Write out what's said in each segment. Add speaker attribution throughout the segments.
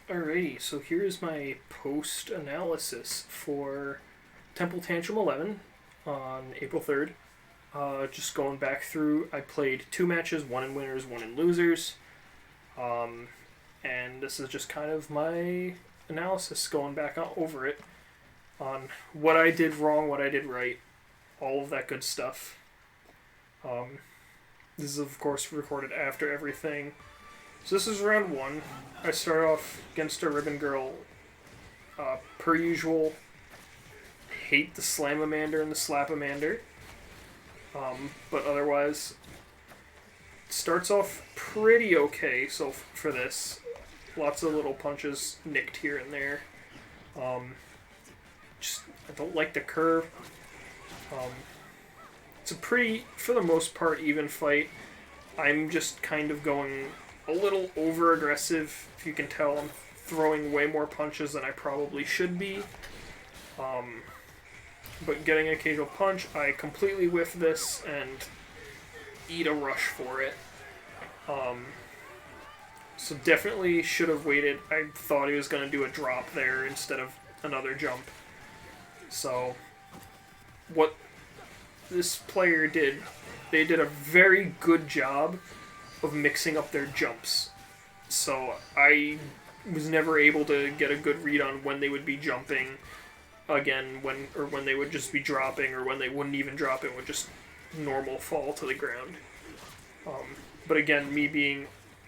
Speaker 1: Alrighty, so here's my post-analysis for Tantrum 11 on April 3rd. Just going back through, I played 2 matches, one in winners, one in losers. And this is just kind of my analysis, going back over it, on what I did wrong, what I did right, all of that good stuff. This is, of course, recorded after everything. So this is round 1. I start off against a ribbon girl. Per usual, hate the Slamamander and the Slapamander. But otherwise, starts off pretty okay. So for this, lots of little punches nicked here and there. I don't like the curve. It's a pretty, for the most part, even fight. I'm just kind of going a little over aggressive. If you can tell, I'm throwing way more punches than I probably should be. But getting an occasional punch, I completely whiff this and eat a rush for it. So definitely should have waited. I thought he was going to do a drop there instead of another jump. So what this player did, they did a very good job of mixing up their jumps. So I was never able to get a good read on when they would be jumping again, when they would just be dropping, or when they wouldn't even drop it, would just normal fall to the ground. But again, me being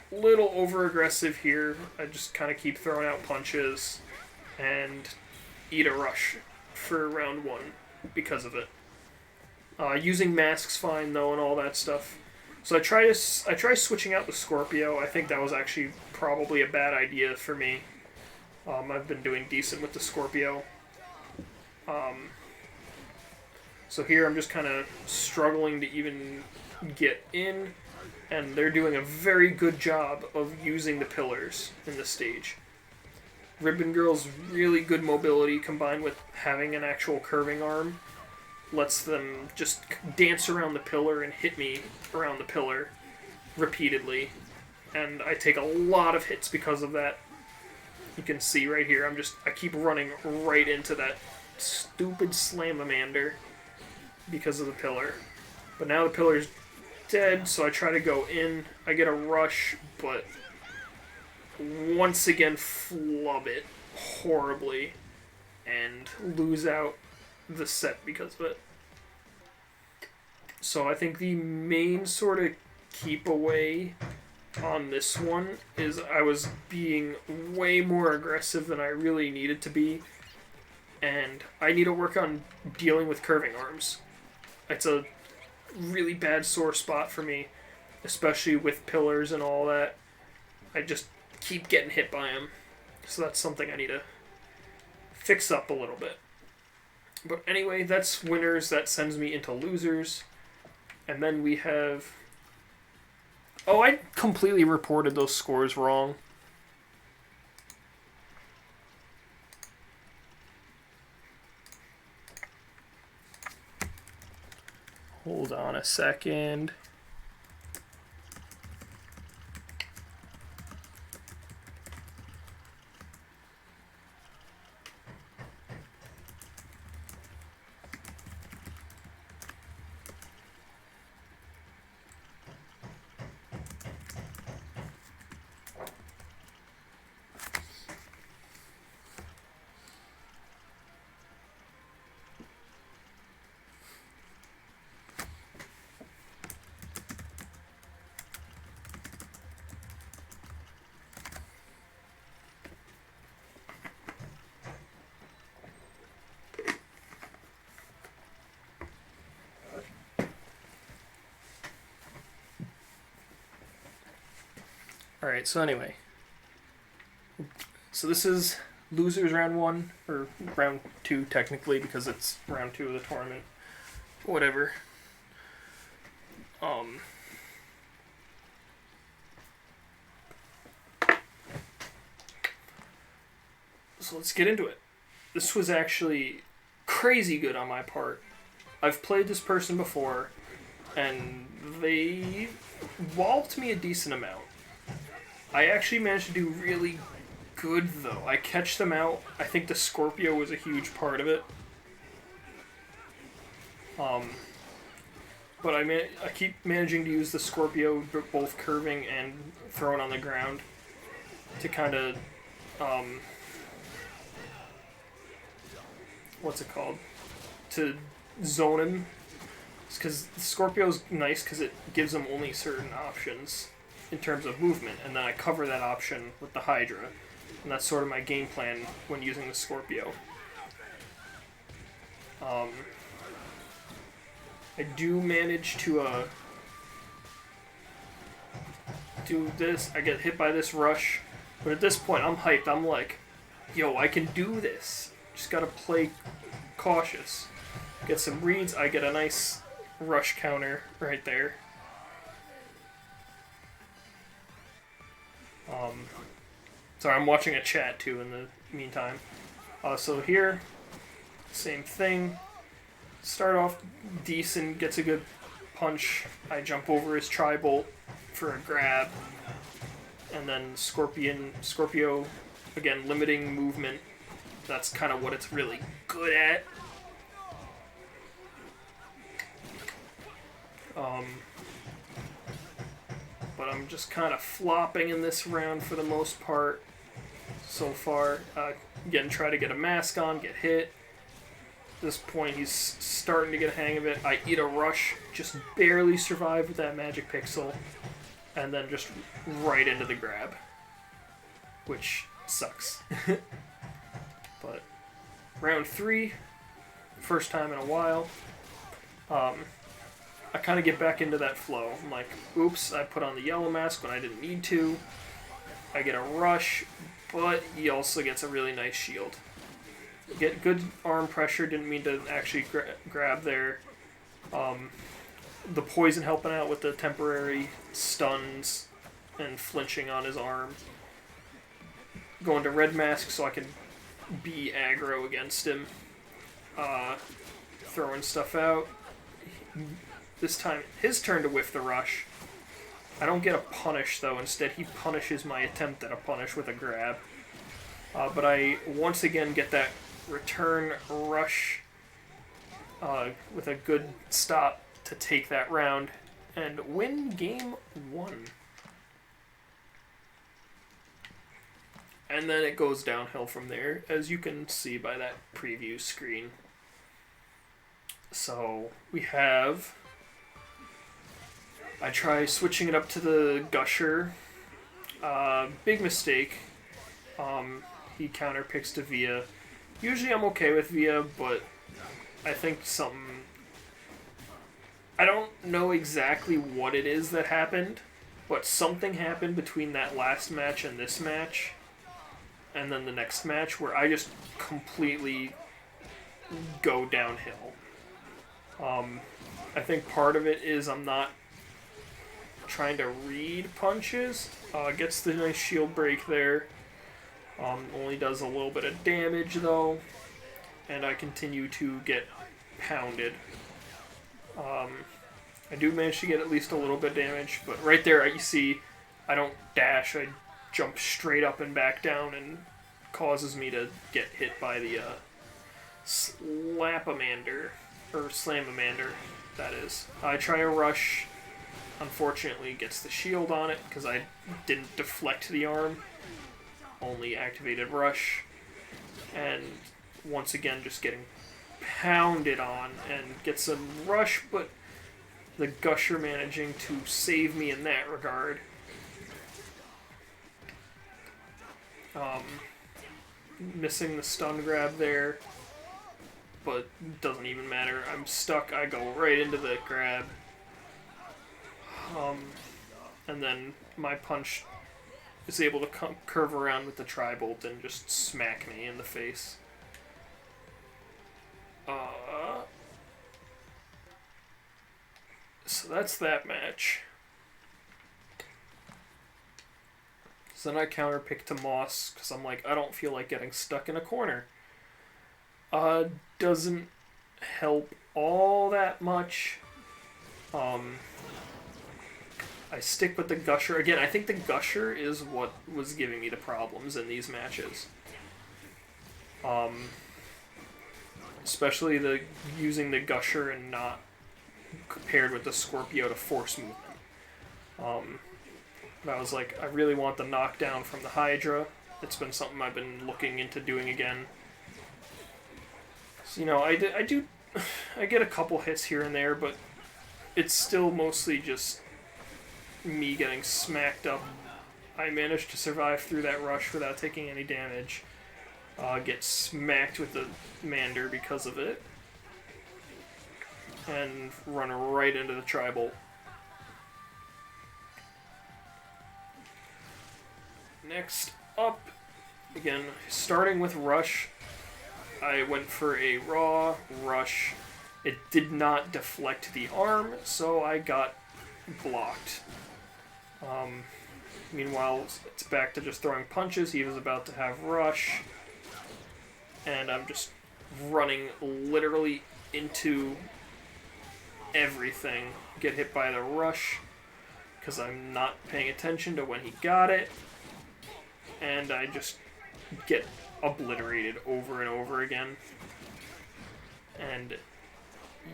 Speaker 1: a little over aggressive here, I just kind of keep throwing out punches and eat a rush for round 1 because of it. Using masks fine though, and all that stuff. So I try switching out the Scorpio. I think that was actually probably a bad idea for me. I've been doing decent with the Scorpio. So here I'm just kind of struggling to even get in, and they're doing a very good job of using the pillars in the stage. Ribbon Girl's really good mobility combined with having an actual curving arm lets them just dance around the pillar and hit me around the pillar repeatedly. And I take a lot of hits because of that. You can see right here, I keep running right into that stupid Slamamander because of the pillar. But now the pillar's dead, so I try to go in. I get a rush, but once again flub it horribly and lose out the set because of it. So I think the main sort of keep away on this one is I was being way more aggressive than I really needed to be, and I need to work on dealing with curving arms. It's a really bad sore spot for me, especially with pillars and all that. I just keep getting hit by them, so that's something I need to fix up a little bit. But anyway, that's winners. That sends me into losers. And then we have... Oh, I completely reported those scores wrong. Hold on a second. Alright, so anyway. So this is losers round 1, or round 2 technically, because it's round 2 of the tournament. Whatever. So let's get into it. This was actually crazy good on my part. I've played this person before, and they walloped me a decent amount. I actually managed to do really good, though. I catch them out. I think the Scorpio was a huge part of it. But I keep managing to use the Scorpio, both curving and throwing on the ground, to kind of, what's it called? To zone him. Because Scorpio's nice because it gives him only certain options in terms of movement, and then I cover that option with the Hydra. And that's sort of my game plan when using the Scorpio. I do manage to do this. I get hit by this rush, but at this point I'm hyped. I'm like, yo, I can do this. Just gotta play cautious. Get some reads. I get a nice rush counter right there. Sorry, I'm watching a chat too in the meantime. So here, same thing. Start off decent, gets a good punch. I jump over his tri-bolt for a grab. And then Scorpio, again, limiting movement. That's kind of what it's really good at. But I'm just kind of flopping in this round for the most part so far. Again, try to get a mask on, get hit. At this point, he's starting to get a hang of it. I eat a rush, just barely survive with that magic pixel, and then just right into the grab, which sucks. But round 3, first time in a while. I kind of get back into that flow. I'm like, oops, I put on the yellow mask when I didn't need to. I get a rush, but he also gets a really nice shield. Get good arm pressure, didn't mean to actually grab there. The poison helping out with the temporary stuns and flinching on his arm. Going to red mask so I can be aggro against him. Throwing stuff out. This time, his turn to whiff the rush. I don't get a punish, though. Instead, he punishes my attempt at a punish with a grab. But I once again get that return rush with a good stop to take that round and win game 1. And then it goes downhill from there, as you can see by that preview screen. So we have... I try switching it up to the Gusher. Big mistake. He counterpicks to Via. Usually I'm okay with Via, but I think something... I don't know exactly what it is that happened, but something happened between that last match and this match, and then the next match, where I just completely go downhill. I think part of it is I'm not trying to read punches. Gets the nice shield break there. Only does a little bit of damage though, and I continue to get pounded. I do manage to get at least a little bit of damage, but right there you see I don't dash, I jump straight up and back down, and causes me to get hit by the Slapamander, or Slamamander, that is. I try a rush. Unfortunately, gets the shield on it because I didn't deflect the arm, only activated rush, and once again just getting pounded on, and gets a rush, but the Gusher managing to save me in that regard. Missing the stun grab there, but doesn't even matter. I'm stuck. I go right into the grab. And then my punch is able to curve around with the tri-bolt and just smack me in the face. So that's that match. So then I counterpick to Moss, because I'm like, I don't feel like getting stuck in a corner. Doesn't help all that much. I stick with the Gusher. Again, I think the Gusher is what was giving me the problems in these matches. Especially the using the Gusher and not paired with the Scorpio to force movement. But I was like, I really want the knockdown from the Hydra. It's been something I've been looking into doing again. So, you know, I get a couple hits here and there, but it's still mostly just me getting smacked up. I managed to survive through that rush without taking any damage. Get smacked with the Mander because of it. And run right into the Tri-Bolt. Next up, again, starting with Rush, I went for a raw Rush. It did not deflect the arm, so I got blocked. Meanwhile, it's back to just throwing punches. He was about to have Rush. And I'm just running literally into everything. Get hit by the Rush because I'm not paying attention to when he got it. And I just get obliterated over and over again. And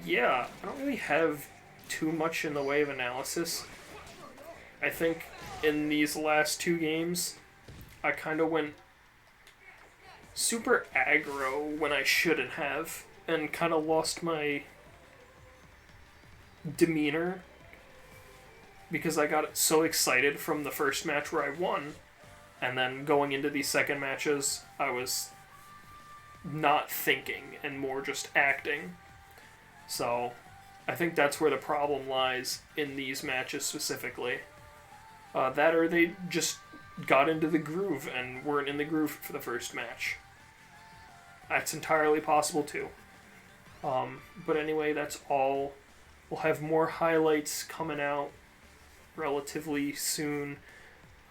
Speaker 1: yeah, I don't really have too much in the way of analysis. I think in these last two games, I kind of went super aggro when I shouldn't have, and kind of lost my demeanor because I got so excited from the first match where I won, and then going into these second matches, I was not thinking and more just acting. So I think that's where the problem lies in these matches specifically. That or they just got into the groove and weren't in the groove for the first match. That's entirely possible too. But anyway, that's all. We'll have more highlights coming out relatively soon.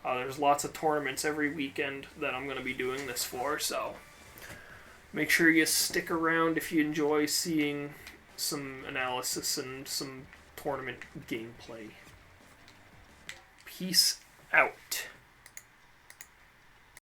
Speaker 1: There's lots of tournaments every weekend that I'm going to be doing this for, so make sure you stick around if you enjoy seeing some analysis and some tournament gameplay. Peace out.